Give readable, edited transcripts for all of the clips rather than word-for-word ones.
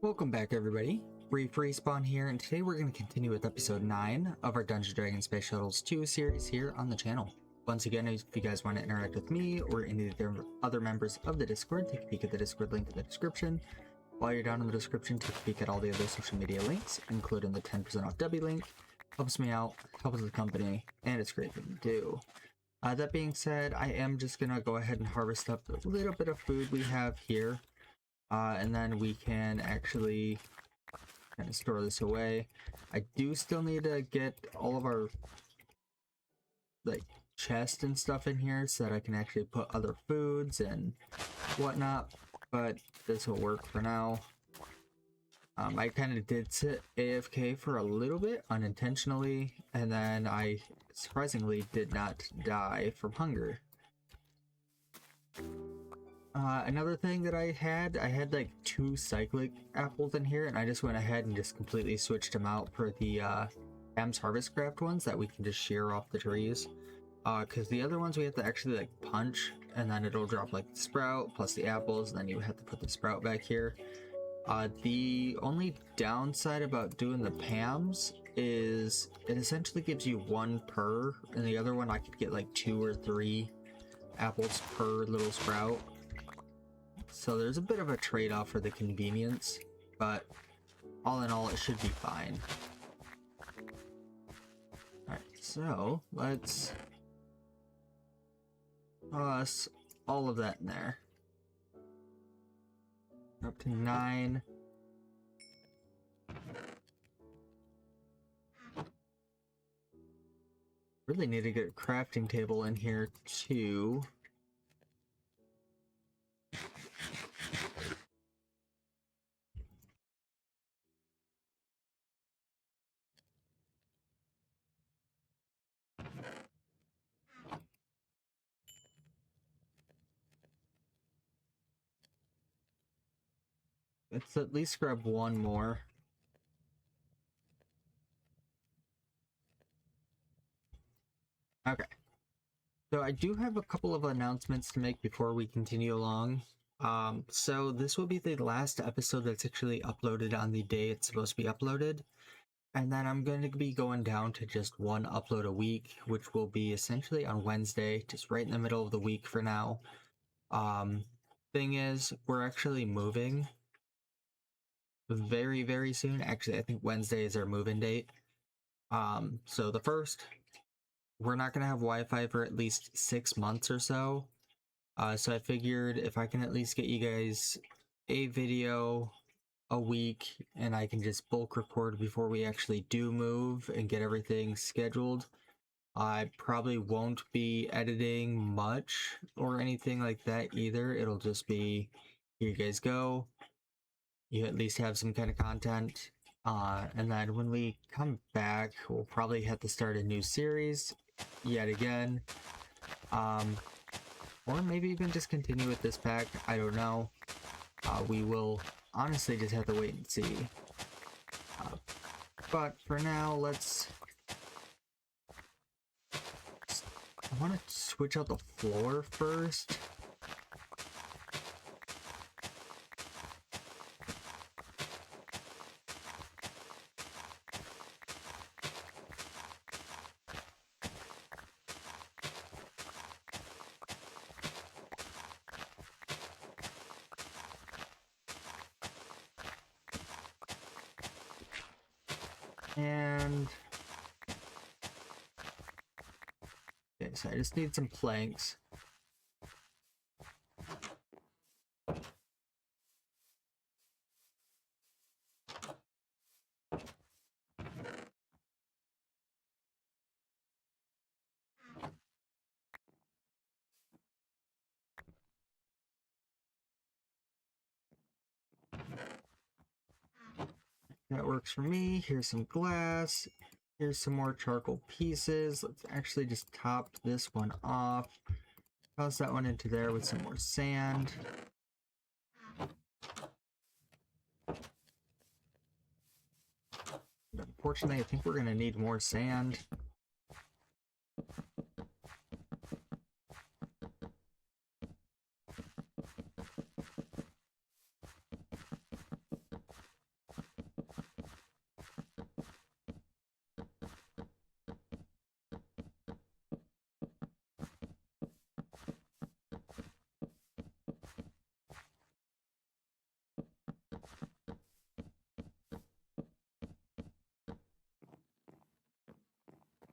Welcome back, everybody. Reef Respawn here, and today we're going to continue with episode 9 of our Dungeons & Dragons Space Shuttles 2 series here on the channel. Once again, if you guys want to interact with me or any of the other members of the Discord, take a peek at the Discord link in the description. While you're down in the description, take a peek at all the other social media links, including the 10% off W link. Helps me out, helps the company, and it's a great thing to do. That being said, I am just going to go ahead and harvest up the little bit of food we have here. And then we can actually kind of store this away. I do still need to get all of our like chests and stuff in here so that I can actually put other foods and whatnot, but this will work for now. I kind of did sit AFK for a little bit unintentionally, and then I surprisingly did not die from hunger. Another thing that I had like 2 cyclic apples in here, and I just went ahead and just completely switched them out for the Ham's Harvest Craft ones that we can just shear off the trees. Because the other ones we have to actually like punch, and then it'll drop like the sprout plus the apples, and then you have to put the sprout back here. The only downside about doing the Pams is it essentially gives you 1 per, and the other one I could get like 2 or 3 apples per little sprout. So there's a bit of a trade-off for the convenience, but all in all, it should be fine. Alright, so let's toss all of that in there. We're up to 9. Really need to get a crafting table in here too. Let's at least grab 1 more. Okay. So I do have a couple of announcements to make before we continue along. So this will be the last episode that's actually uploaded on the day it's supposed to be uploaded. And then I'm going to be going down to just 1 upload a week, which will be essentially on Wednesday, just right in the middle of the week for now. Thing is, we're actually moving very, very soon. Actually, I think Wednesday is our move-in date. So the first, we're not going to have Wi-Fi for at least 6 months or so. So I figured if I can at least get you guys a video a week, and I can just bulk record before we actually do move and get everything scheduled. I probably won't be editing much or anything like that either. It'll just be, here you guys go. You at least have some kind of content. And then when we come back, we'll probably have to start a new series yet again. Or maybe even just continue with this pack. I don't know. We will honestly just have to wait and see. But for now, let's... I want to switch out the floor first. And okay, so I just need some planks. That works for me. Here's some glass. Here's some more charcoal pieces. Let's actually just top this one off. Toss that one into there with some more sand. Unfortunately, I think we're going to need more sand.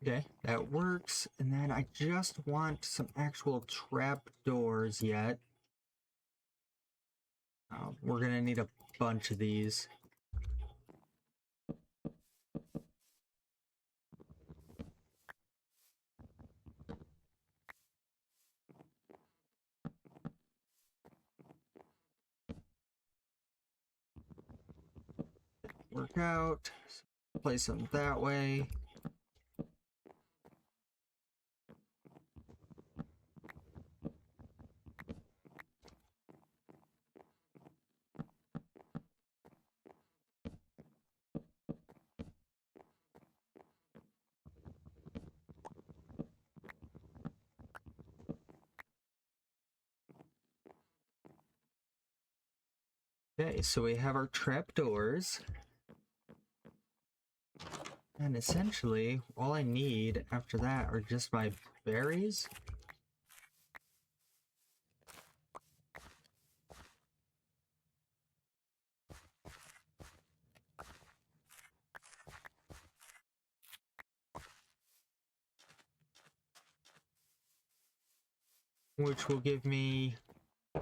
Okay, that works. And then I just want some actual trap doors yet. We're gonna need a bunch of these. Work out. Place them that way. Okay, so we have our trapdoors. And essentially, all I need after that are just my berries. Which will give me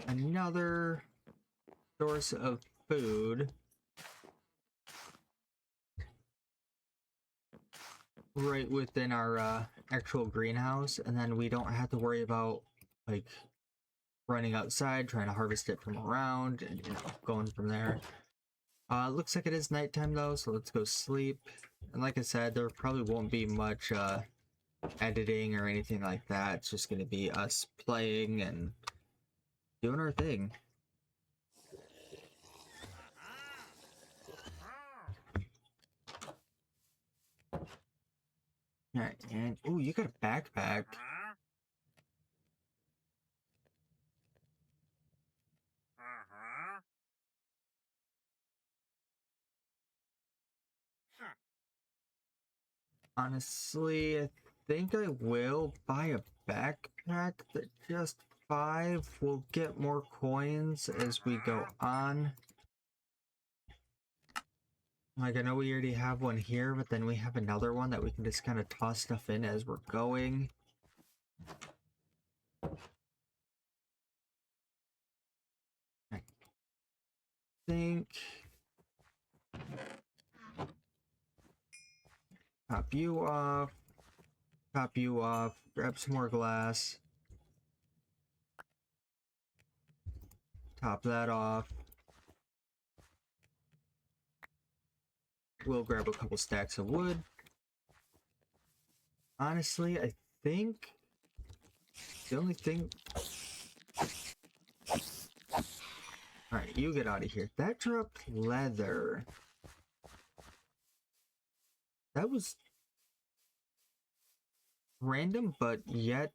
another source of food. Right within our actual greenhouse, and then we don't have to worry about like running outside trying to harvest it from around and going from there. Looks like it is nighttime though, so let's go sleep. And like I said, there probably won't be much editing or anything like that. It's just gonna be us playing and doing our thing. Alright, and ooh, you got a backpack. Honestly, I think I will buy a backpack that just 5 will get more coins as we go on. Like, I know we already have one here, but then we have another one that we can just kind of toss stuff in as we're going. I think... top you off, grab some more glass. Top that off. We'll grab a couple stacks of wood. Honestly, I think the only thing... Alright, you get out of here. That dropped leather. That was random, but yet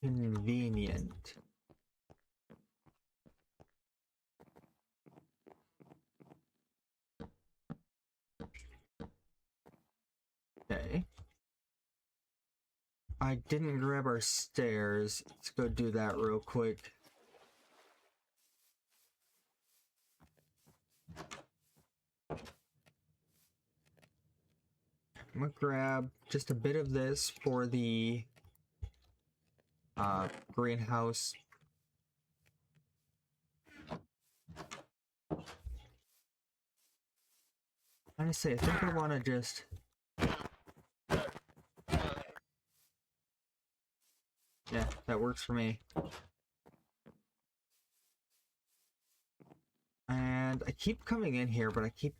convenient. Okay. I didn't grab our stairs. Let's go do that real quick. I'm gonna grab just a bit of this for the greenhouse. Honestly, I think I want to just... yeah, that works for me. And I keep coming in here, but I keep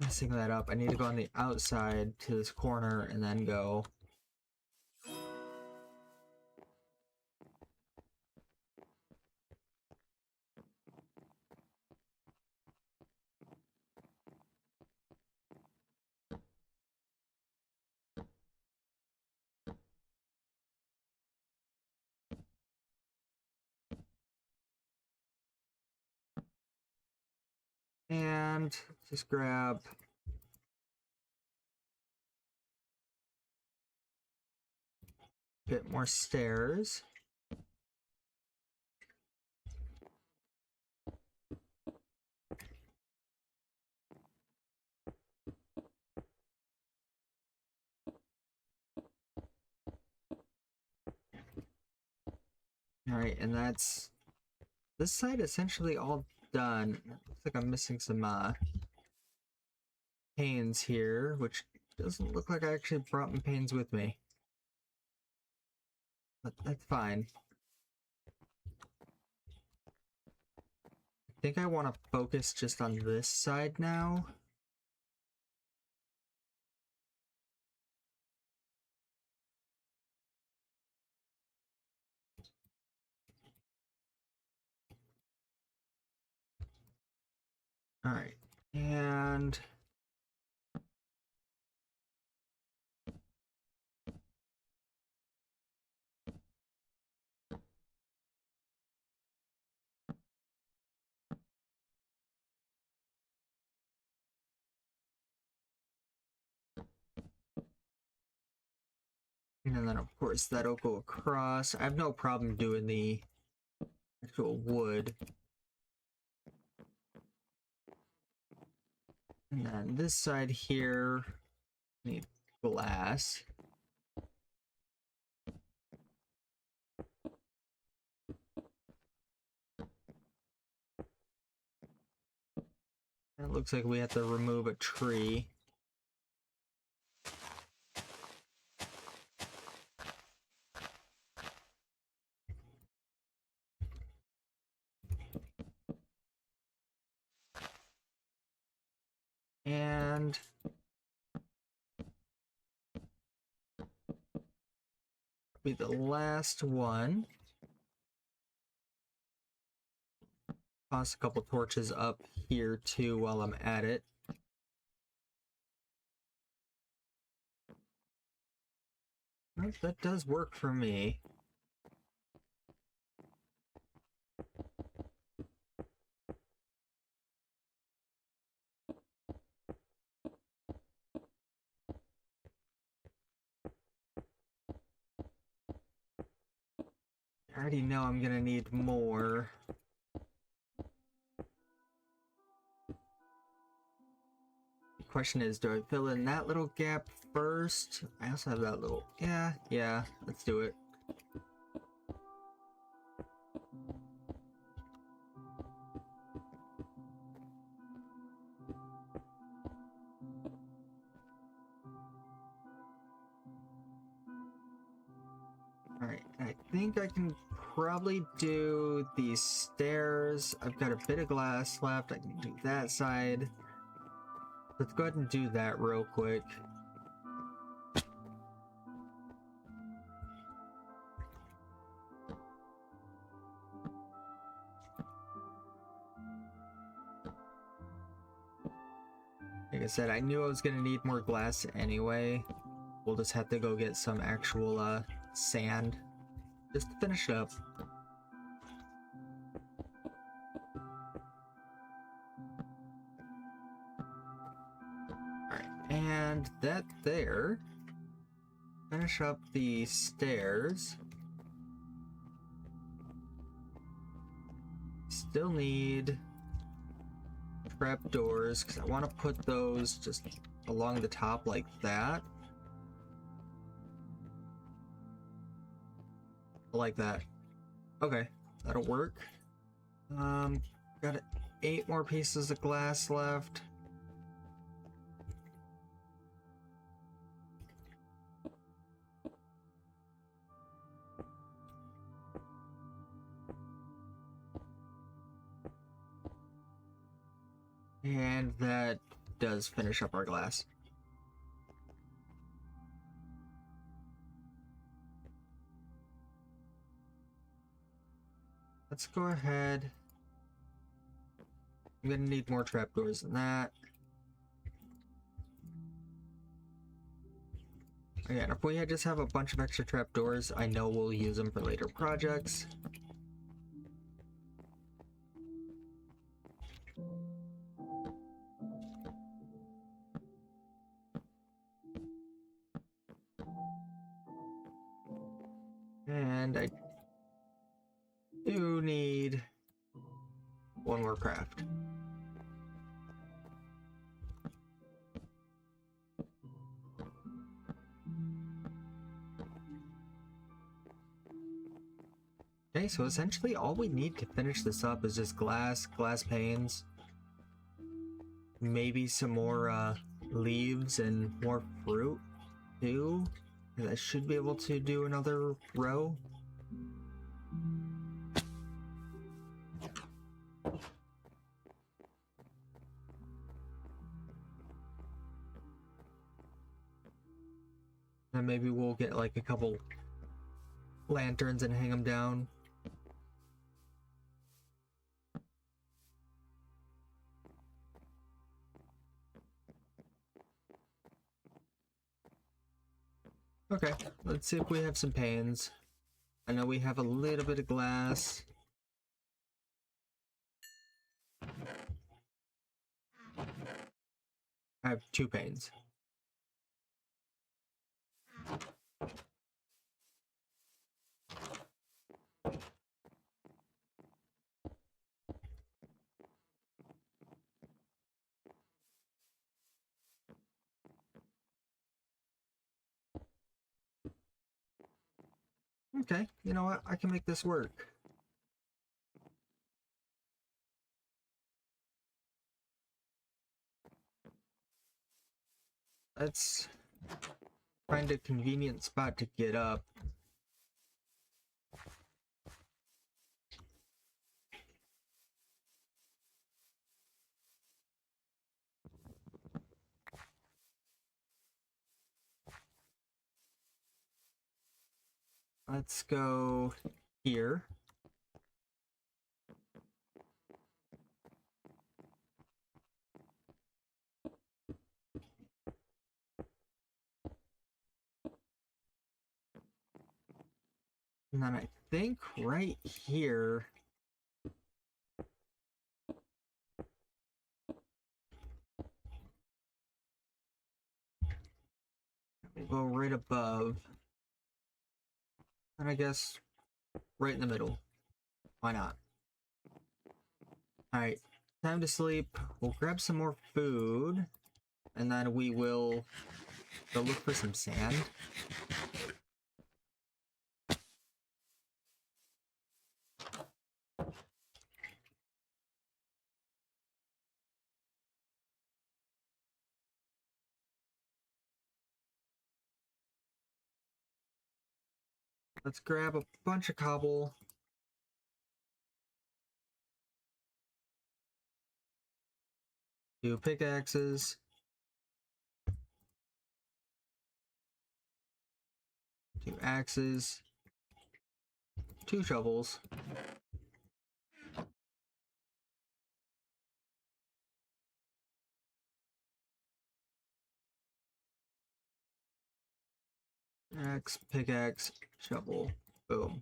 messing that up. I need to go on the outside to this corner and then go. And just grab a bit more stairs. Alright, and that's this side essentially all done. Looks like I'm missing some panes here, which doesn't look like I actually brought my panes with me. But that's fine. I think I want to focus just on this side now. Alright, and then of course that'll go across. I have no problem doing the actual wood. And then this side here, need glass. It looks like we have to remove a tree. And be the last one. Toss a couple torches up here too while I'm at it. That does work for me. I already know I'm gonna need more. The question is, do I fill in that little gap first? I also have that little... Yeah, let's do it. Alright, I think I can probably do these stairs. I've got a bit of glass left. I can do that side. Let's go ahead and do that real quick. Like I said, I knew I was gonna need more glass anyway. We'll just have to go get some actual sand just to finish up. Alright, and that there. Finish up the stairs. Still need trapdoors because I want to put those just along the top like that. Like that. Okay, that'll work. Got 8 more pieces of glass left. And that does finish up our glass. Let's go ahead. I'm gonna need more trapdoors than that. Again, if we just have a bunch of extra trapdoors, I know we'll use them for later projects. And I do need one more craft. Okay, Okay, so essentially all we need to finish this up is just glass panes. Maybe some more leaves and more fruit too. I should be able to do another row. And maybe we'll get like a couple lanterns and hang them down. Okay, let's see if we have some panes. I know we have a little bit of glass. I have 2 panes. Okay, you know what? I can make this work. Let's find a convenient spot to get up. Let's go here. And then I think right here. We go right above. And I guess right in the middle. Why not? Alright, time to sleep. We'll grab some more food. And then we will go look for some sand. Let's grab a bunch of cobble. Two pickaxes. 2 axes. 2 shovels. Axe, pickaxe, shovel. Boom.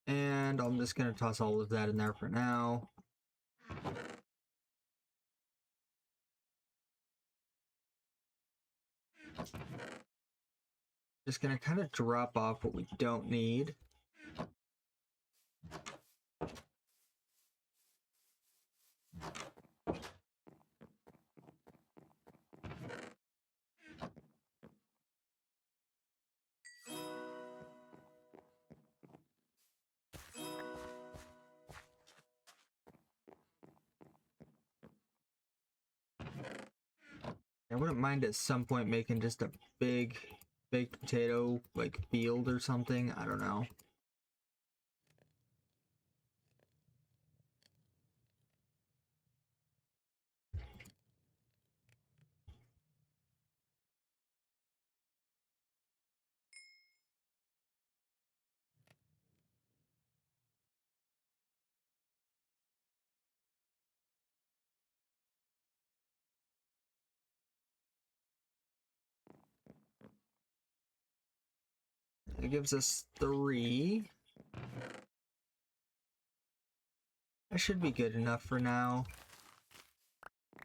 And I'm just gonna toss all of that in there for now. Just gonna kind of drop off what we don't need. I wouldn't mind at some point making just a big baked potato like field or something. I don't know. It gives us 3. That should be good enough for now. I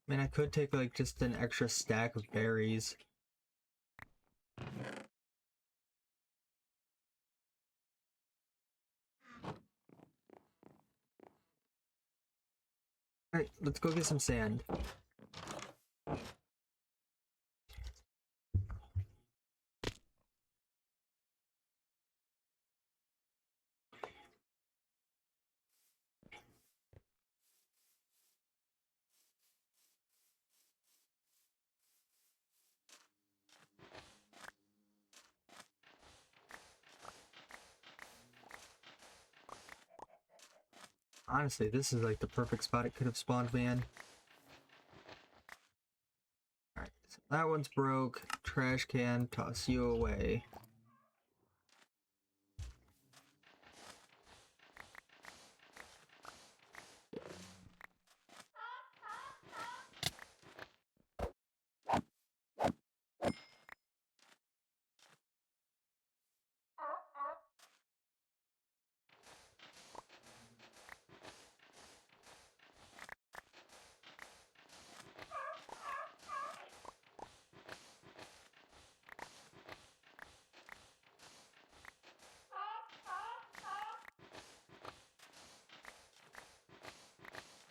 mean, I could take like just an extra stack of berries. Alright, let's go get some sand. Honestly, this is like the perfect spot it could have spawned me in. Alright, so that one's broke. Trash can, toss you away.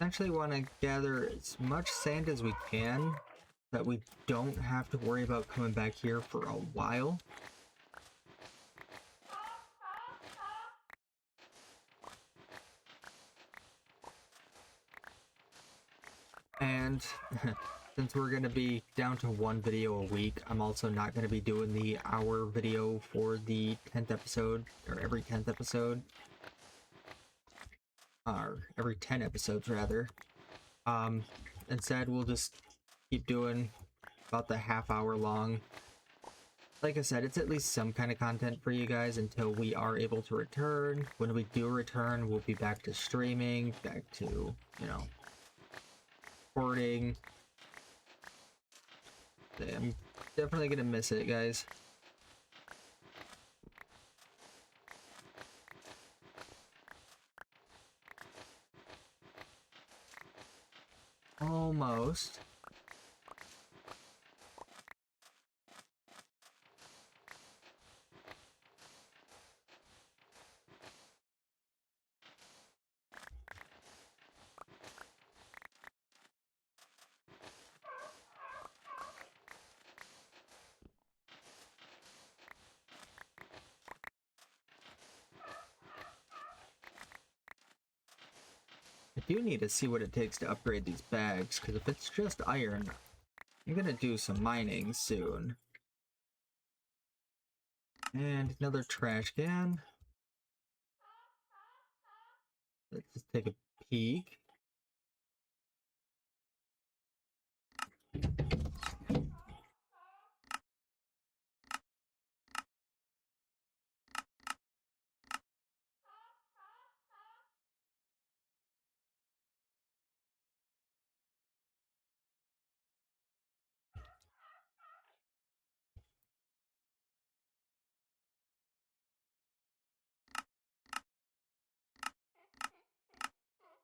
Actually want to gather as much sand as we can that we don't have to worry about coming back here for a while. And since we're going to be down to one video a week, I'm also not going to be doing the hour video for the 10th episode, or every 10th episode. Or every 10 episodes, rather. Instead, we'll just keep doing about the half-hour long. Like I said, it's at least some kind of content for you guys until we are able to return. When we do return, we'll be back to streaming, back to, you know, recording. I'm definitely gonna miss it, guys. Almost. I do need to see what it takes to upgrade these bags, because if it's just iron, I'm gonna do some mining soon. And another trash can. Let's just take a peek.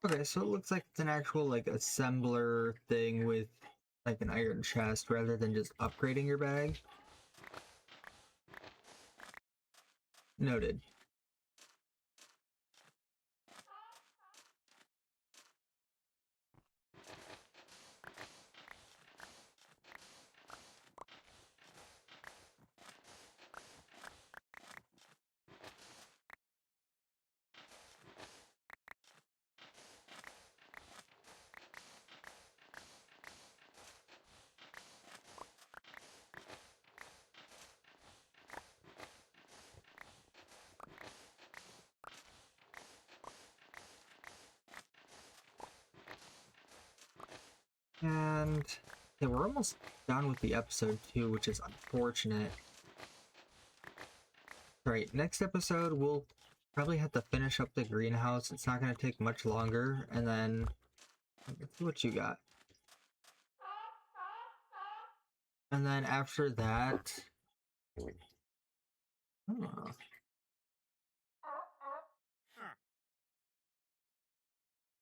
Okay, so it looks like it's an actual, like, assembler thing with, like, an iron chest rather than just upgrading your bag. Noted. And yeah, we're almost done with the episode too, which is unfortunate. Alright, next episode we'll probably have to finish up the greenhouse. It's not going to take much longer, and then let's see what you got. And then after that, oh,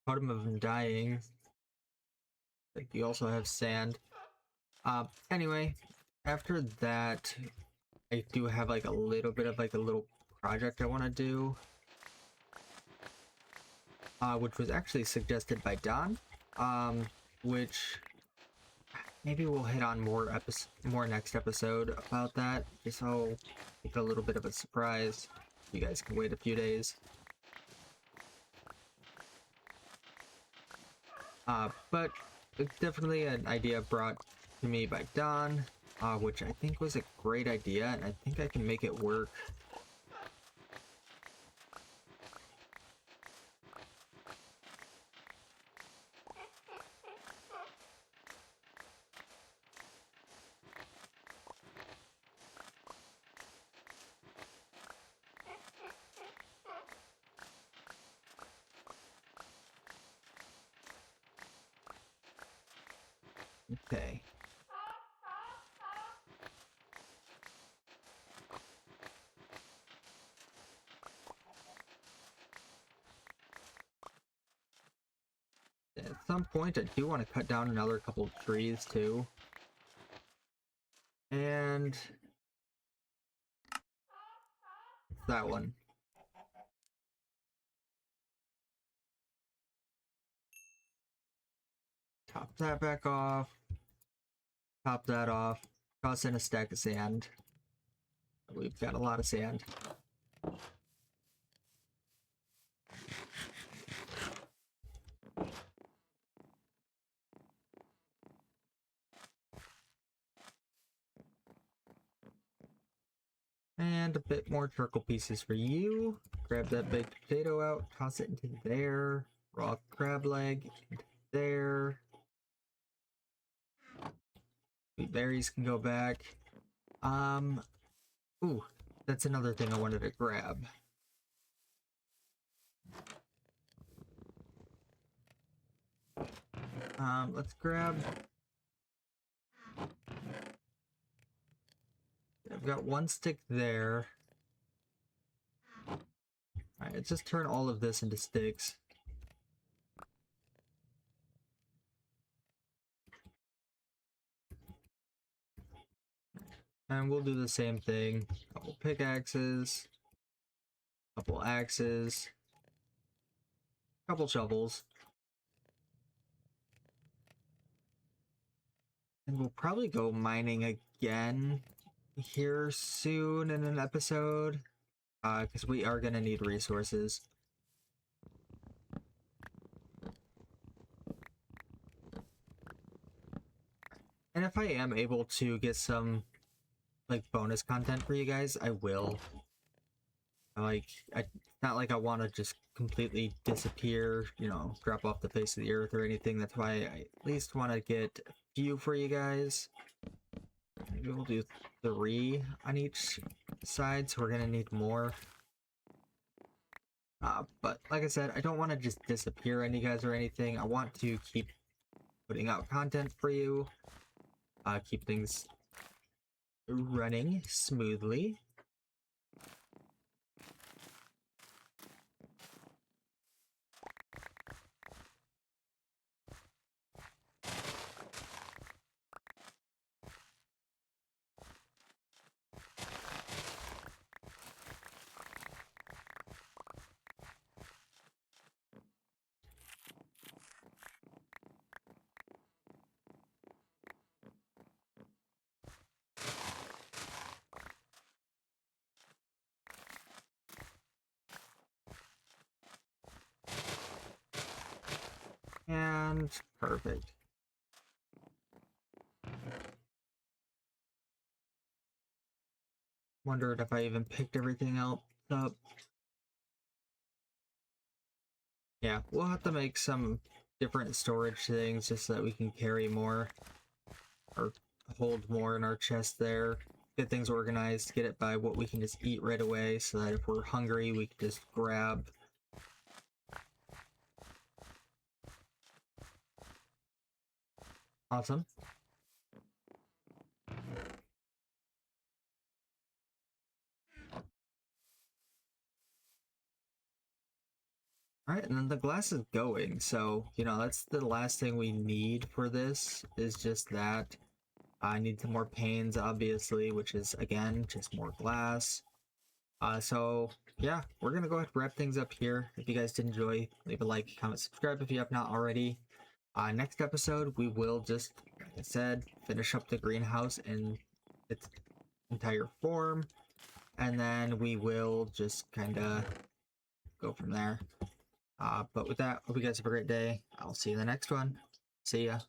totem of undying. Like, you also have sand. Anyway, after that, I do have like a little bit of like a little project I want to do, which was actually suggested by Don, which maybe we'll hit on more next episode about that, just so it's a little bit of a surprise. You guys can wait a few days. But it's definitely an idea brought to me by Don, which I think was a great idea, and I think I can make it work. Okay. At some point, I do want to cut down another couple of trees too. And that one. Top that back off. Top that off. Toss in a stack of sand. We've got a lot of sand. And a bit more charcoal pieces for you. Grab that baked potato out, toss it into there. Raw crab leg into there. Berries can go back. Ooh, that's another thing I wanted to grab. Let's grab... I've got one stick there. Alright, let's just turn all of this into sticks. And we'll do the same thing. Couple pickaxes. Couple axes. Couple shovels. And we'll probably go mining again here soon in an episode. Because we are going to need resources. And if I am able to get some, like, bonus content for you guys, I will. Like, it's not like I want to just completely disappear, you know, drop off the face of the earth or anything. That's why I at least want to get a few for you guys. Maybe we'll do 3 on each side, so we're going to need more. But like I said, I don't want to just disappear on you guys or anything. I want to keep putting out content for you. Keep things running smoothly. And perfect. Wondered if I even picked everything else up. Yeah, we'll have to make some different storage things just so that we can carry more or hold more in our chest there. Get things organized, get it by what we can just eat right away so that if we're hungry we can just grab. Awesome. Alright, and then the glass is going, so, you know, that's the last thing we need for this, is just that. I need some more panes, obviously, which is, again, just more glass. So, yeah, we're gonna go ahead and wrap things up here. If you guys did enjoy, leave a like, comment, subscribe if you have not already. Next episode, we will just, like I said, finish up the greenhouse in its entire form, and then we will just kind of go from there. But with that, hope you guys have a great day. I'll see you in the next one. See ya.